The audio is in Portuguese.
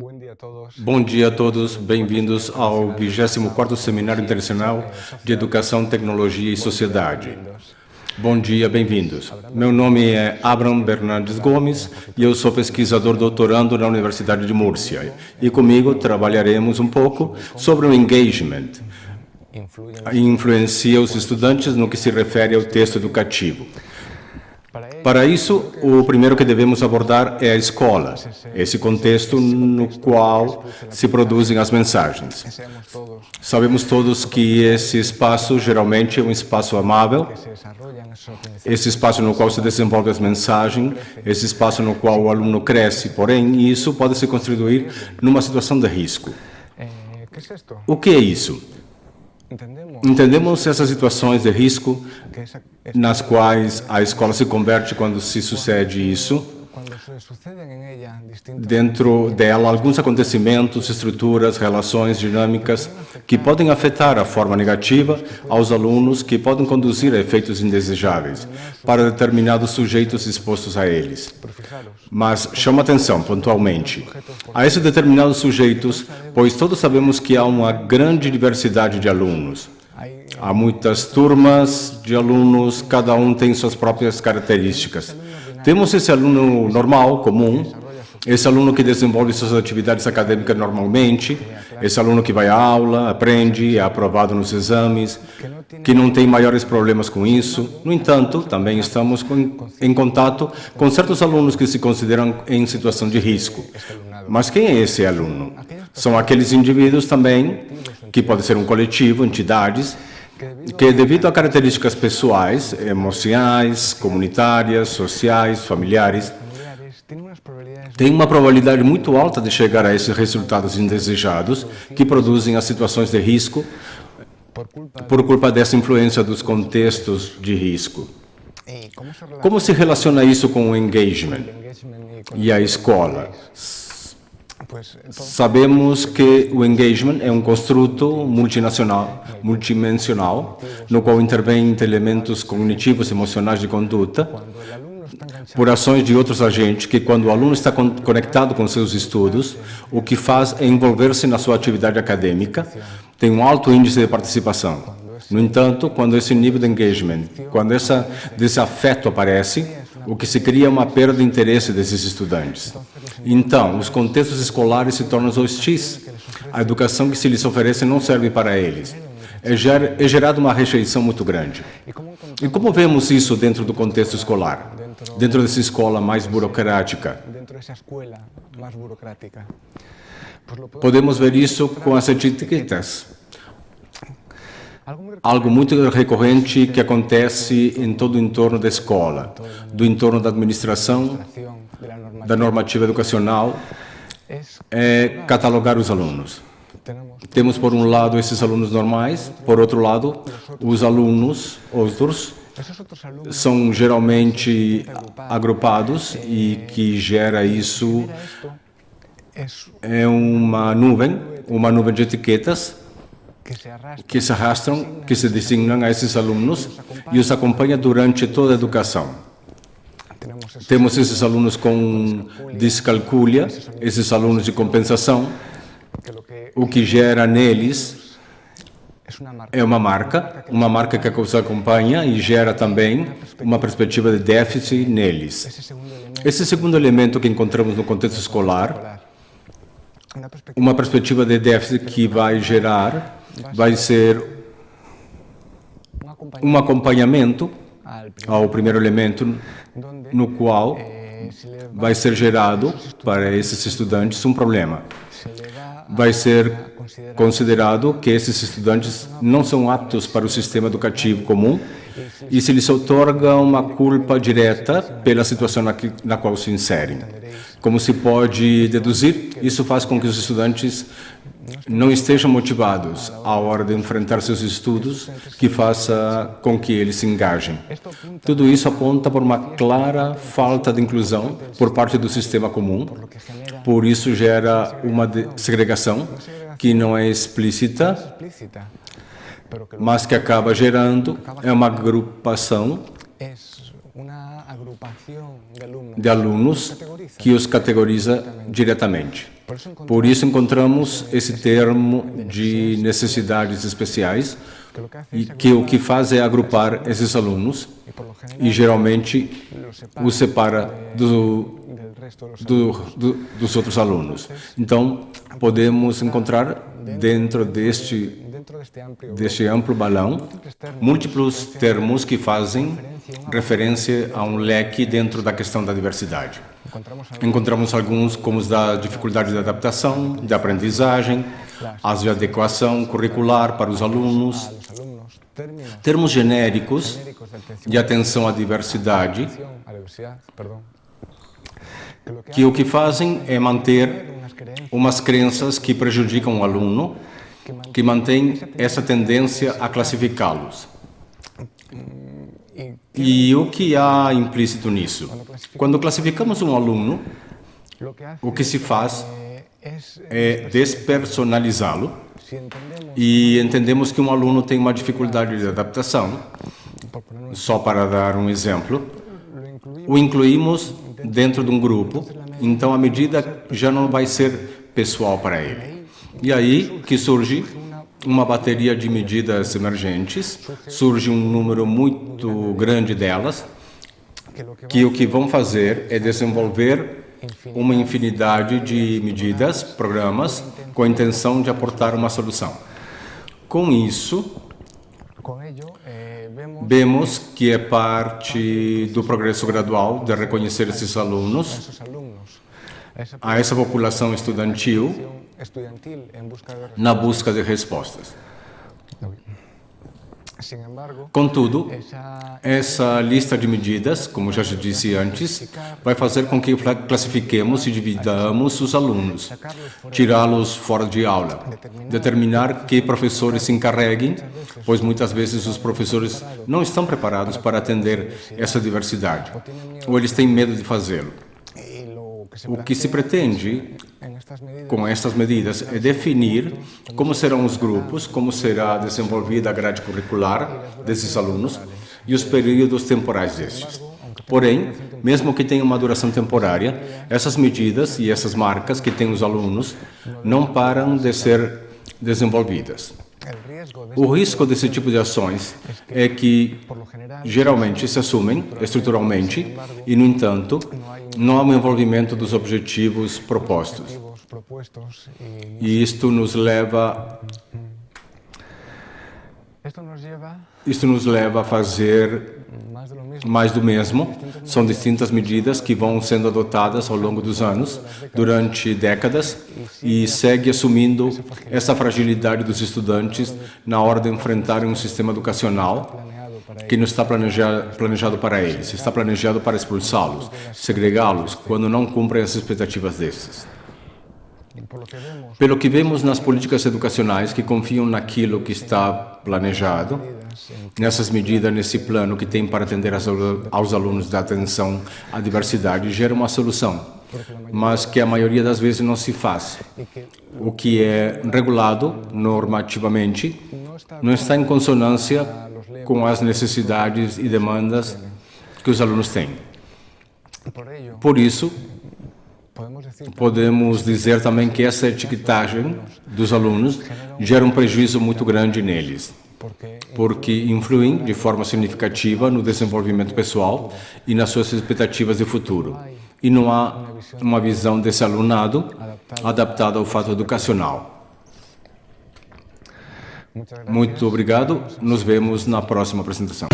Bom dia a todos, bem-vindos ao 24º Seminário Internacional de Educação, Tecnologia e Sociedade. Bom dia, bem-vindos. Meu nome é Abraham Bernardes Gomes e eu sou pesquisador doutorando na Universidade de Múrcia. E comigo trabalharemos um pouco sobre o engagement, influencia os estudantes no que se refere ao texto educativo. Para isso, o primeiro que devemos abordar é a escola, esse contexto no qual se produzem as mensagens. Sabemos todos que esse espaço geralmente é um espaço amável, esse espaço no qual se desenvolve as mensagens, esse espaço no qual o aluno cresce, porém, isso pode se constituir numa situação de risco. O que é isso? Entendemos essas situações de risco nas quais a escola se converte quando se sucede isso. Dentro dela, alguns acontecimentos, estruturas, relações, dinâmicas que podem afetar a forma negativa aos alunos, que podem conduzir a efeitos indesejáveis para determinados sujeitos expostos a eles. Mas chama atenção, pontualmente, a esses determinados sujeitos, pois todos sabemos que há uma grande diversidade de alunos. Há muitas turmas de alunos, cada um tem suas próprias características. Temos esse aluno normal, comum, esse aluno que desenvolve suas atividades acadêmicas normalmente, esse aluno que vai à aula, aprende, é aprovado nos exames, que não tem maiores problemas com isso. No entanto, também estamos em contato com certos alunos que se consideram em situação de risco. Mas quem é esse aluno? São aqueles indivíduos também, que pode ser um coletivo, entidades, que devido a características pessoais, emocionais, comunitárias, sociais, familiares, tem uma probabilidade muito alta de chegar a esses resultados indesejados que produzem as situações de risco por culpa dessa influência dos contextos de risco. Como se relaciona isso com o engagement e a escola? Sabemos que o engagement é um construto multidimensional, no qual intervêm elementos cognitivos, emocionais de conduta, por ações de outros agentes, que quando o aluno está conectado com seus estudos, o que faz é envolver-se na sua atividade acadêmica, tem um alto índice de participação. No entanto, quando esse nível de engagement, quando esse desafeto aparece, o que se cria é uma perda de interesse desses estudantes. Então, os contextos escolares se tornam hostis. A educação que se lhes oferece não serve para eles. É gerada uma rejeição muito grande. E como vemos isso dentro do contexto escolar? Dentro dessa escola mais burocrática? Podemos ver isso com as etiquetas. Algo muito recorrente que acontece em todo o entorno da escola, do entorno da administração, da normativa educacional, é catalogar os alunos. Temos, por um lado, esses alunos normais, por outro lado, os alunos outros são geralmente agrupados e que gera isso é uma nuvem de etiquetas que se arrastam, que se designam a esses alunos e os acompanha durante toda a educação. Temos esses alunos com descalculia, esses alunos de compensação, o que gera neles é uma marca que os acompanha e gera também uma perspectiva de déficit neles. Esse segundo elemento que encontramos no contexto escolar, uma perspectiva de déficit que vai ser um acompanhamento ao primeiro elemento, no qual vai ser gerado para esses estudantes um problema. Vai ser considerado que esses estudantes não são aptos para o sistema educativo comum e se lhes outorga uma culpa direta pela situação na qual se inserem. Como se pode deduzir, isso faz com que os estudantes não estejam motivados à hora de enfrentar seus estudos, que faça com que eles se engajem. Tudo isso aponta por uma clara falta de inclusão por parte do sistema comum, por isso gera uma segregação que não é explícita, mas que acaba gerando uma agrupação de alunos que os categoriza diretamente. Por isso encontramos esse termo de necessidades especiais, e que o que faz é agrupar esses alunos e geralmente os separa dos outros alunos. Então, podemos encontrar dentro deste amplo balão múltiplos termos que fazem referência a um leque dentro da questão da diversidade. Encontramos alguns como os da dificuldade de adaptação, de aprendizagem, as de adequação curricular para os alunos, termos genéricos de atenção à diversidade, que o que fazem é manter umas crenças que prejudicam o aluno, que mantém essa tendência a classificá-los. E o que há implícito nisso? Quando classificamos um aluno, o que se faz é despersonalizá-lo, e entendemos que um aluno tem uma dificuldade de adaptação. Só para dar um exemplo, o incluímos dentro de um grupo, então a medida já não vai ser pessoal para ele. E aí que surge uma bateria de medidas emergentes, surge um número muito grande delas, que o que vão fazer é desenvolver uma infinidade de medidas, programas, com a intenção de aportar uma solução. Com isso, vemos que é parte do progresso gradual de reconhecer esses alunos, a essa população estudantil, na busca de respostas. Contudo, essa lista de medidas, como já disse antes, vai fazer com que classifiquemos e dividamos os alunos, tirá-los fora de aula, determinar que professores se encarreguem, pois muitas vezes os professores não estão preparados para atender essa diversidade, ou eles têm medo de fazê-lo. O que se pretende com estas medidas é definir como serão os grupos, como será desenvolvida a grade curricular desses alunos e os períodos temporais destes. Porém, mesmo que tenha uma duração temporária, essas medidas e essas marcas que têm os alunos não param de ser desenvolvidas. O risco desse tipo de ações é que geralmente se assumem estruturalmente e, no entanto, não há um envolvimento dos objetivos propostos. E isto nos leva a fazer mais do mesmo. São distintas medidas que vão sendo adotadas ao longo dos anos, durante décadas, e segue assumindo essa fragilidade dos estudantes na hora de enfrentarem um sistema educacional que não está planejado para eles, está planejado para expulsá-los, segregá-los, quando não cumprem as expectativas destes. Pelo que vemos nas políticas educacionais que confiam naquilo que está planejado, nessas medidas, nesse plano que tem para atender aos alunos da atenção à diversidade, gera uma solução, mas que a maioria das vezes não se faz. O que é regulado normativamente não está em consonância com as necessidades e demandas que os alunos têm. Por isso, podemos dizer também que essa etiquetagem dos alunos gera um prejuízo muito grande neles, porque influem de forma significativa no desenvolvimento pessoal e nas suas expectativas de futuro. E não há uma visão desse alunado adaptada ao fato educacional. Muito obrigado. Nos vemos na próxima apresentação.